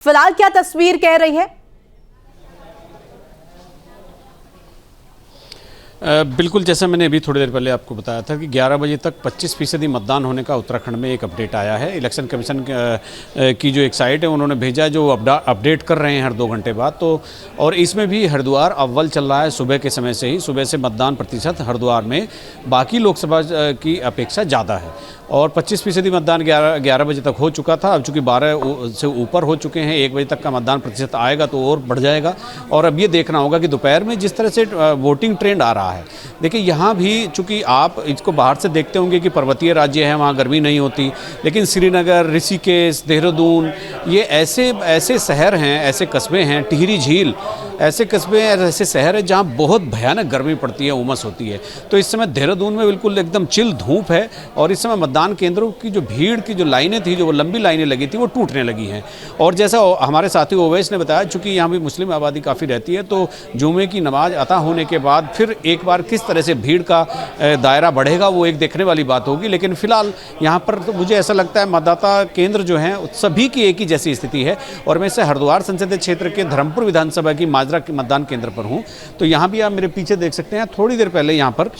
फिलहाल क्या तस्वीर कह रही है? बिल्कुल, जैसा मैंने अभी थोड़ी देर पहले आपको बताया था कि 11 बजे तक 25% मतदान होने का उत्तराखंड में एक अपडेट आया है। इलेक्शन कमीशन की जो एक साइट है उन्होंने भेजा है, जो अपडेट कर रहे हैं हर 2 घंटे बाद। तो और इसमें भी हरिद्वार अव्वल चल रहा है सुबह के समय से ही। सुबह से मतदान प्रतिशत हरिद्वार में बाकी लोकसभा की अपेक्षा ज़्यादा है और 25% मतदान 11 बजे तक हो चुका था। अब चूँकि 12 से ऊपर हो चुके हैं, 1 बजे तक का मतदान प्रतिशत आएगा तो और बढ़ जाएगा। और अब ये देखना होगा कि दोपहर में जिस तरह से वोटिंग ट्रेंड आ रहा है, देखिए यहाँ भी चूँकि आप इसको बाहर से देखते होंगे कि पर्वतीय राज्य है, वहाँ गर्मी नहीं होती, लेकिन श्रीनगर, ऋषिकेश, देहरादून, ये ऐसे शहर हैं, ऐसे कस्बे हैं, टिहरी झील, ऐसे कस्बे ऐसे शहर हैं जहाँ बहुत भयानक गर्मी पड़ती है, उमस होती है। तो इस समय देहरादून में बिल्कुल एकदम चिल धूप है और इस समय मतदान केंद्रों की जो भीड़ की जो लाइनें थी, जो वो लंबी लाइनें लगी थी, वो टूटने लगी हैं। और जैसा हमारे साथी ओवैस ने बताया, चूँकि यहाँ भी मुस्लिम आबादी काफ़ी रहती है, तो जुमे की नमाज अता होने के बाद फिर एक बार किस तरह से भीड़ का दायरा बढ़ेगा वो एक देखने वाली बात होगी। लेकिन फिलहाल यहाँ पर तो मुझे ऐसा लगता है मतदाता केंद्र जो हैं सभी की एक ही जैसी स्थिति है। और मैं से हरिद्वार संसदीय क्षेत्र के धर्मपुर विधानसभा की माजरा के मतदान केंद्र पर हूँ। तो यहाँ भी आप मेरे पीछे देख सकते हैं, थोड़ी देर पहले यहाँ पर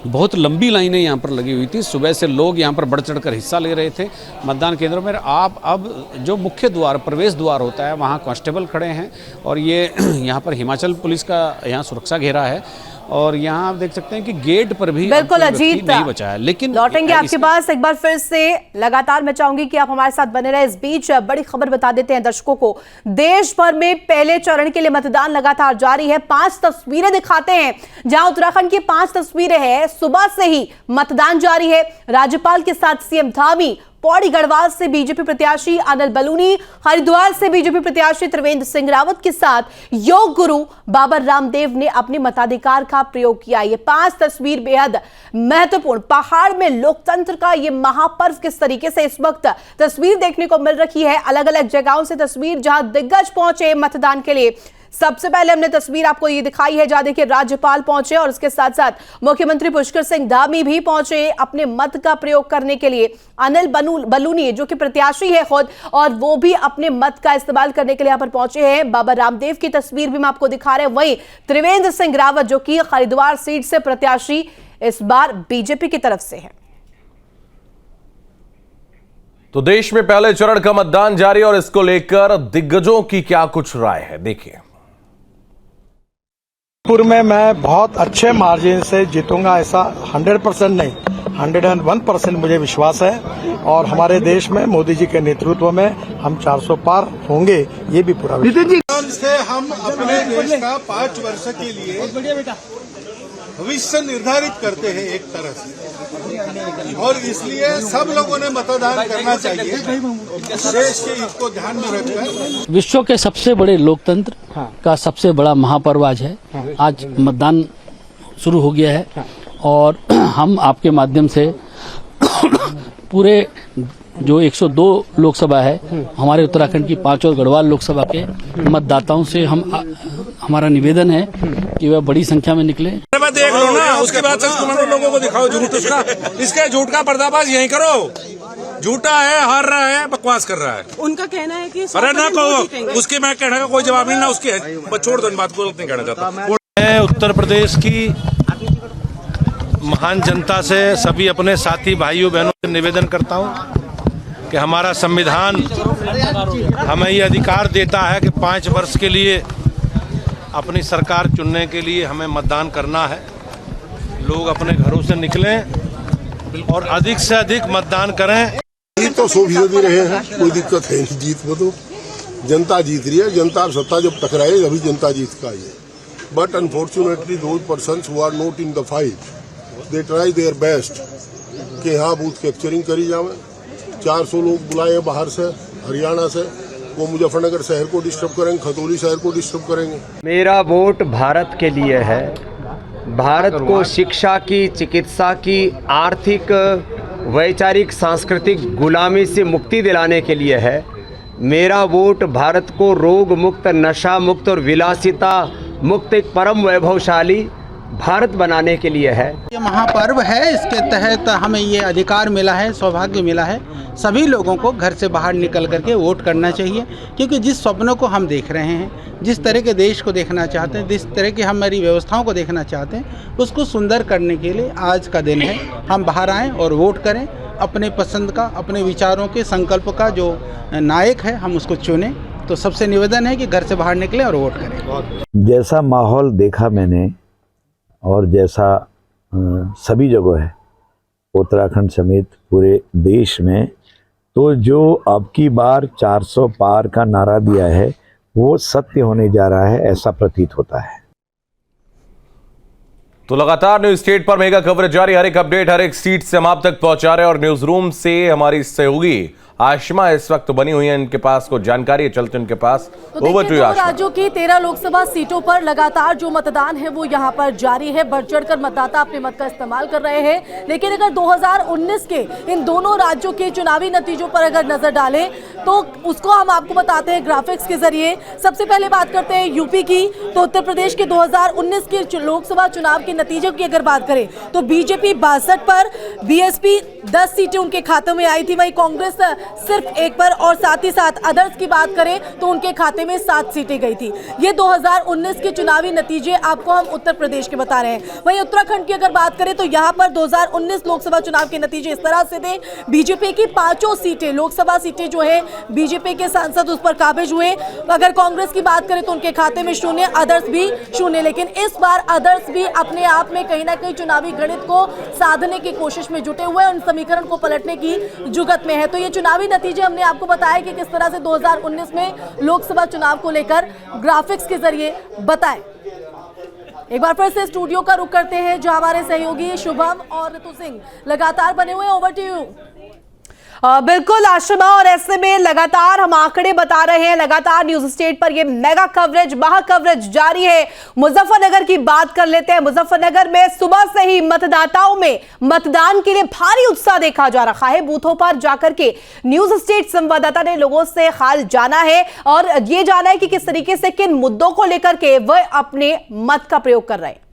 बहुत लंबी लाइनें यहाँ पर लगी हुई थी। सुबह से लोग यहाँ पर बढ़ चढ़ कर हिस्सा ले रहे थे मतदान केंद्रों में। आप अब जो मुख्य द्वार, प्रवेश द्वार होता है, वहाँ कांस्टेबल खड़े हैं और ये यहाँ पर हिमाचल पुलिस का यहाँ सुरक्षा घेरा है। और यहाँ आप देख सकते हैं कि गेट पर भी बिल्कुल अजीत नहीं बचा है। लेकिन लौटेंगे आपके पास एक बार फिर से। लगातार मैं चाहूंगी कि आप हमारे साथ बने रहे। इस बीच बड़ी खबर बता देते हैं दर्शकों को। देश भर में पहले चरण के लिए मतदान लगातार जारी है। 5 तस्वीरें दिखाते हैं जहां उत्तराखंड की 5 तस्वीरें हैं। सुबह से ही मतदान जारी है। राज्यपाल के साथ सीएम धामी, पौड़ी गढ़वाल से बीजेपी प्रत्याशी अनिल बलूनी, हरिद्वार से बीजेपी प्रत्याशी त्रिवेंद्र सिंह रावत के साथ योग गुरु बाबा रामदेव ने अपने मताधिकार का प्रयोग किया। ये 5 तस्वीर बेहद महत्वपूर्ण। पहाड़ में लोकतंत्र का ये महापर्व किस तरीके से इस वक्त तस्वीर देखने को मिल रही है। अलग अलग जगहों से तस्वीर जहां दिग्गज पहुंचे मतदान के लिए। सबसे पहले हमने तस्वीर आपको ये दिखाई है जहां देखिए राज्यपाल पहुंचे और उसके साथ साथ मुख्यमंत्री पुष्कर सिंह धामी भी पहुंचे अपने मत का प्रयोग करने के लिए। अनिल बलूनी जो कि प्रत्याशी है खुद, और वो भी अपने मत का इस्तेमाल करने के लिए यहां पर पहुंचे हैं। बाबा रामदेव की तस्वीर भी मैं आपको दिखा रहे हैं। वहीं त्रिवेंद्र सिंह रावत जो कि हरिद्वार सीट से प्रत्याशी इस बार बीजेपी की तरफ से है। तो देश में पहले चरण का मतदान जारी और इसको लेकर दिग्गजों की क्या कुछ राय है, देखिए। पुर में मैं बहुत अच्छे मार्जिन से जीतूंगा, ऐसा 100% नहीं, 101% मुझे विश्वास है। और हमारे देश में मोदी जी के नेतृत्व में हम 400 पार होंगे, ये भी पूरा विश्वास से हम अपने देश का 5 वर्ष के लिए भविष्य निर्धारित करते हैं एक तरह से, और इसलिए सब लोगों ने मतदान करना चाहिए देश के हित को ध्यान में रखकर। विश्व के सबसे बड़े लोकतंत्र का सबसे बड़ा महापर्व आज है। आज मतदान शुरू हो गया है और हम आपके माध्यम से पूरे जो 102 लोकसभा है, हमारे उत्तराखंड की 5 और गढ़वाल लोकसभा के मतदाताओं से हमारा निवेदन है कि वह बड़ी संख्या में निकले। देख लो ना, उसके बाद लोगों को दिखाओ झूठ उसका, इसके झूठ का पर्दाफाश यहीं करो। झूठा है, हार रहा है, बकवास कर रहा है। उनका कहना है कि अरे ना कहो, उसके मैं कहने का कोई जवाब नहीं, ना उसकी है, छोड़ दो इन बात को, नहीं कहना चाहता। मैं उत्तर प्रदेश की महान जनता से, सभी अपने साथी भाइयों बहनों से निवेदन करता हूं कि हमारा संविधान हमें ये अधिकार देता है कि 5 वर्ष के लिए अपनी सरकार चुनने के लिए हमें मतदान करना है। लोग अपने घरों से निकलें और अधिक से अधिक मतदान करें। जीत तो 100% रहे हैं, कोई दिक्कत है नहीं। जीत वो तो जनता जीत रही है। जनता और सत्ता जब टकराए अभी जनता जीत का ही है। But unfortunately those persons who are not in the fight, they try their best कि यहाँ बूथ कैप्चरिंग करी जाए। 400 लोग बुलाए बाहर से, हरियाणा से, वो मुजफ्फरनगर शहर को डिस्टर्ब करेंगे, खतौली शहर को डिस्टर्ब करेंगे। मेरा वोट भारत के लिए है। भारत को शिक्षा की, चिकित्सा की, आर्थिक, वैचारिक, सांस्कृतिक गुलामी से मुक्ति दिलाने के लिए है। मेरा वोट भारत को रोग मुक्त, नशा मुक्त और विलासिता मुक्त एक परम वैभवशाली भारत बनाने के लिए है। ये महापर्व है, इसके तहत हमें ये अधिकार मिला है, सौभाग्य मिला है। सभी लोगों को घर से बाहर निकल करके वोट करना चाहिए, क्योंकि जिस सपनों को हम देख रहे हैं, जिस तरह के देश को देखना चाहते हैं, जिस तरह की हमारी व्यवस्थाओं को देखना चाहते हैं, उसको सुंदर करने के लिए आज का दिन है। हम बाहर आएँ और वोट करें, अपने पसंद का, अपने विचारों के संकल्प का जो नायक है हम उसको चुनें। तो सबसे निवेदन है कि घर से बाहर निकलें और वोट करें। जैसा माहौल देखा मैंने और जैसा सभी जगह है उत्तराखंड समेत पूरे देश में, तो जो अब की बार 400 पार का नारा दिया है वो सत्य होने जा रहा है, ऐसा प्रतीत होता है। तो लगातार न्यूज स्टेट पर मेगा कवरेज जारी, हर एक अपडेट हर एक सीट से हम आप तक पहुंचा रहे हैं। और न्यूज रूम से हमारी सहयोगी आशिमा इस वक्त बनी हुई है, इनके पास को जानकारी है, चलते उनके पास। Over to Ashima. राज्यों की 13 लोकसभा सीटों पर लगातार जो मतदान है वो यहाँ पर जारी है। बढ़ चढ़कर मतदाता अपने मत का इस्तेमाल कर रहे हैं। लेकिन अगर 2019 के इन दोनों राज्यों के चुनावी नतीजों पर अगर नजर डालें तो उसको हम आपको बताते हैं ग्राफिक्स के जरिए। सबसे पहले बात करते हैं यूपी की। तो उत्तर प्रदेश के 2019 के लोकसभा चुनाव के नतीजों की अगर बात करें तो बीजेपी 62 पर, बीएसपी 10 सीटें उनके खातों में आई थी, वहीं कांग्रेस सिर्फ 1 पर, और साथ ही साथ अदर्स की बात करें तो उनके खाते में 7 सीटें गई थी। ये 2019 के चुनावी नतीजे आपको हम उत्तर प्रदेश के बता रहे हैं। वहीं उत्तराखंड की अगर बात करें तो यहाँ पर 2019 लोकसभा चुनाव के नतीजे इस तरह से थे। बीजेपी की 5 सीटें, लोकसभा सीटें जो है बीजेपी के सांसद उस पर काबिज हुए। अगर कांग्रेस की बात करें तो उनके खाते में 0, अदर्स भी 0। लेकिन इस बार अदर्स भी अपने आप में कहीं ना कहीं चुनावी गणित को साधने की कोशिश में जुटे हुए, उन समीकरण को पलटने की जुगत में है। तो ये चुनावी नतीजे हमने आपको बताया कि किस तरह से 2019 में लोकसभा चुनाव को लेकर ग्राफिक्स के जरिए बताएं। एक बार फिर से स्टूडियो का रुख करते हैं जहां हमारे सहयोगी शुभम और ऋतु सिंह लगातार बने हुए। Over to you. बिल्कुल आशिमा, और ऐसे में लगातार हम आंकड़े बता रहे हैं, लगातार न्यूज स्टेट पर ये मेगा कवरेज, महा कवरेज जारी है। मुजफ्फरनगर की बात कर लेते हैं। मुजफ्फरनगर में सुबह से ही मतदाताओं में मतदान के लिए भारी उत्साह देखा जा रहा है। बूथों पर जाकर के न्यूज स्टेट संवाददाता ने लोगों से हाल जाना है और ये जाना है कि किस तरीके से किन मुद्दों को लेकर के वह अपने मत का प्रयोग कर रहे हैं।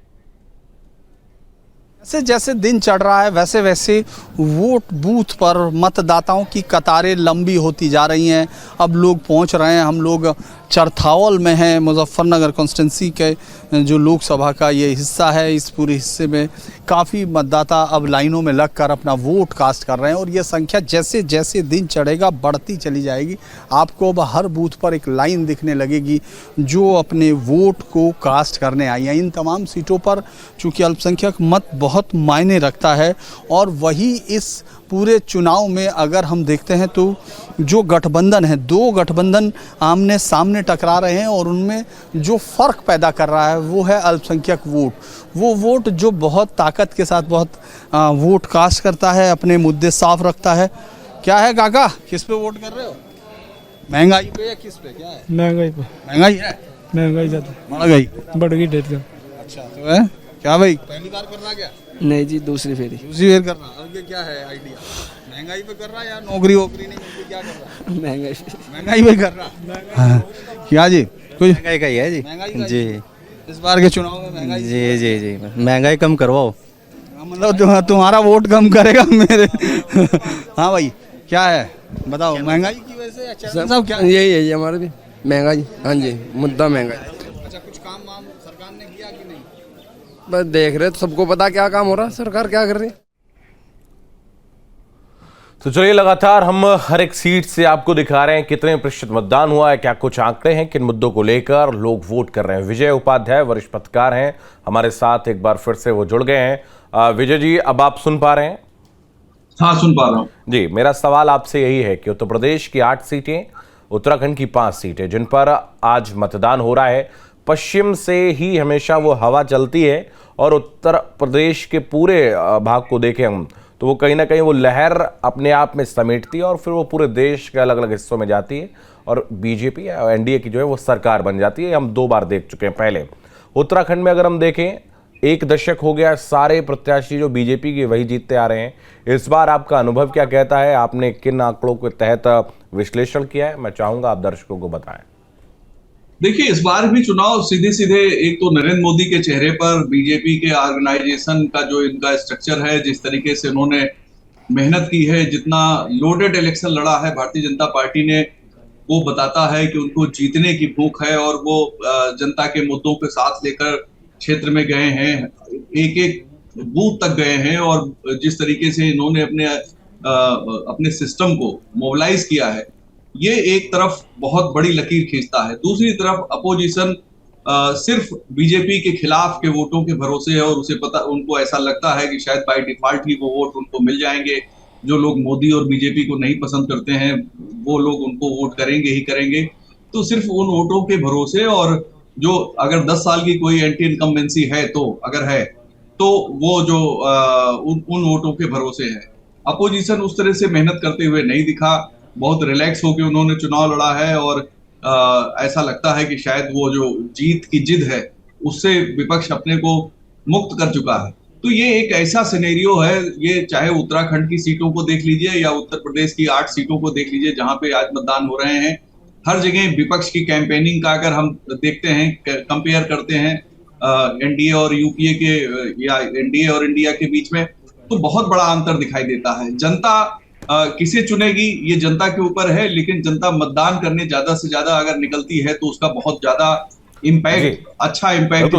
जैसे जैसे दिन चढ़ रहा है वैसे वैसे वोट बूथ पर मतदाताओं की कतारें लंबी होती जा रही हैं। अब लोग पहुंच रहे हैं। हम लोग चरथावल में हैं, मुजफ्फरनगर कॉन्स्टिट्यूंसी के जो लोकसभा का ये हिस्सा है। इस पूरे हिस्से में काफ़ी मतदाता अब लाइनों में लगकर अपना वोट कास्ट कर रहे हैं और ये संख्या जैसे जैसे दिन चढ़ेगा बढ़ती चली जाएगी। आपको अब हर बूथ पर एक लाइन दिखने लगेगी जो अपने वोट को कास्ट करने आई है। इन तमाम सीटों पर चूँकि अल्पसंख्यक मत बहुत मायने रखता है और वही इस पूरे चुनाव में अगर हम देखते हैं तो जो गठबंधन है, 2 गठबंधन आमने सामने टकरा रहे हैं और उनमें जो फ़र्क पैदा कर रहा है वो है अल्पसंख्यक वोट। वो वोट जो बहुत ताकत के साथ बहुत वोट कास्ट करता है, अपने मुद्दे साफ रखता है। क्या है काका, किस पे वोट कर रहे हो? महंगाई पे या किस पे? क्या है? महंगाई पे। महंगाई है? महंगाई ज़्यादा बढ़ गई डेट का। अच्छा, तो है क्या भाई, पहली बार कर रहा क्या? नहीं जी, दूसरी फेर कर रहा। अब ये क्या है आइडिया, महंगाई पे कर रहा या नौकरी वोकरी नहीं मिलती, क्या कर रहा? महंगाई पे कर रहा। हाँ। क्या जी, कुछ महंगाई का ही है जी। जी, इस बार के चुनाव में महंगाई। जी जी जी, महंगाई कम करवाओ। मतलब तुम्हारा वोट कम करेगा मेरे। हाँ भाई, क्या है बताओ, महंगाई की वजह से सब क्या? यही है हमारे भी महंगाई। हाँ जी, मुद्दा महंगाई। अच्छा, कुछ काम वाम सरकार ने किया कि नहीं? बस देख रहे, तो सबको पता क्या काम हो रहा है, सरकार क्या कर रही है। तो चलिए लगातार हम हर एक सीट से आपको दिखा रहे हैं कितने प्रतिशत मतदान हुआ है, क्या कुछ आंकड़े हैं, किन मुद्दों को लेकर लोग वोट कर रहे हैं। विजय उपाध्याय वरिष्ठ पत्रकार हैं हमारे साथ, एक बार फिर से वो जुड़ गए हैं। विजय जी, अब आप सुन पा रहे हैं? हाँ, सुन पा रहा हूँ जी। मेरा सवाल आपसे यही है कि उत्तर प्रदेश की 8 सीटें, उत्तराखंड की 5 सीटें जिन पर आज मतदान हो रहा है, पश्चिम से ही हमेशा वो हवा चलती है और उत्तर प्रदेश के पूरे भाग को देखें हम तो वो कहीं ना कहीं वो लहर अपने आप में समेटती है और फिर वो पूरे देश के अलग अलग हिस्सों में जाती है और बीजेपी या एनडीए की जो है वो सरकार बन जाती है। हम 2 बार देख चुके हैं। पहले उत्तराखंड में अगर हम देखें, 1 दशक हो गया, सारे प्रत्याशी जो बीजेपी के वही जीतते आ रहे हैं। इस बार आपका अनुभव क्या कहता है? आपने किन आंकड़ों के तहत विश्लेषण किया है? मैं चाहूँगा आप दर्शकों को बताएं। देखिए, इस बार भी चुनाव सीधे सीधे एक तो नरेंद्र मोदी के चेहरे पर, बीजेपी के ऑर्गेनाइजेशन का जो इनका स्ट्रक्चर है, जिस तरीके से उन्होंने मेहनत की है, जितना लोडेड इलेक्शन लड़ा है भारतीय जनता पार्टी ने, वो बताता है कि उनको जीतने की भूख है और वो जनता के मुद्दों के साथ लेकर क्षेत्र में गए हैं, एक एक बूथ तक गए हैं और जिस तरीके से इन्होंने अपने सिस्टम को मोबिलाइज किया है, ये एक तरफ बहुत बड़ी लकीर खींचता है। दूसरी तरफ अपोजिशन सिर्फ बीजेपी के खिलाफ के वोटों के भरोसे है और उनको ऐसा लगता है कि शायद बाय डिफॉल्ट ही वो वोट उनको मिल जाएंगे। जो लोग मोदी और बीजेपी को नहीं पसंद करते हैं वो लोग उनको वोट करेंगे ही करेंगे। तो सिर्फ उन वोटों के भरोसे, और जो अगर 10 साल की कोई एंटी इनकम्बेंसी है तो अगर है तो वो जो उन वोटों के भरोसे है। अपोजिशन उस तरह से मेहनत करते हुए नहीं दिखा, बहुत रिलैक्स होकर उन्होंने चुनाव लड़ा है और ऐसा लगता है कि शायद वो जो जीत की जिद है उससे विपक्ष अपने को मुक्त कर चुका है। तो ये एक ऐसा सिनेरियो है, ये चाहे उत्तराखंड की सीटों को देख लीजिए या उत्तर प्रदेश की 8 सीटों को देख लीजिए जहां पे आज मतदान हो रहे हैं, हर जगह विपक्ष की कैंपेनिंग का अगर हम देखते हैं, कंपेयर करते हैं एनडीए और यूपीए के या एनडीए और इंडिया के बीच में, तो बहुत बड़ा अंतर दिखाई देता है। जनता किसे चुनेगी ये जनता के ऊपर है, लेकिन जनता मतदान करने ज्यादा से ज्यादा अगर निकलती है तो उसका बहुत ज्यादा इम्पैक्ट, अच्छा इम्पैक्ट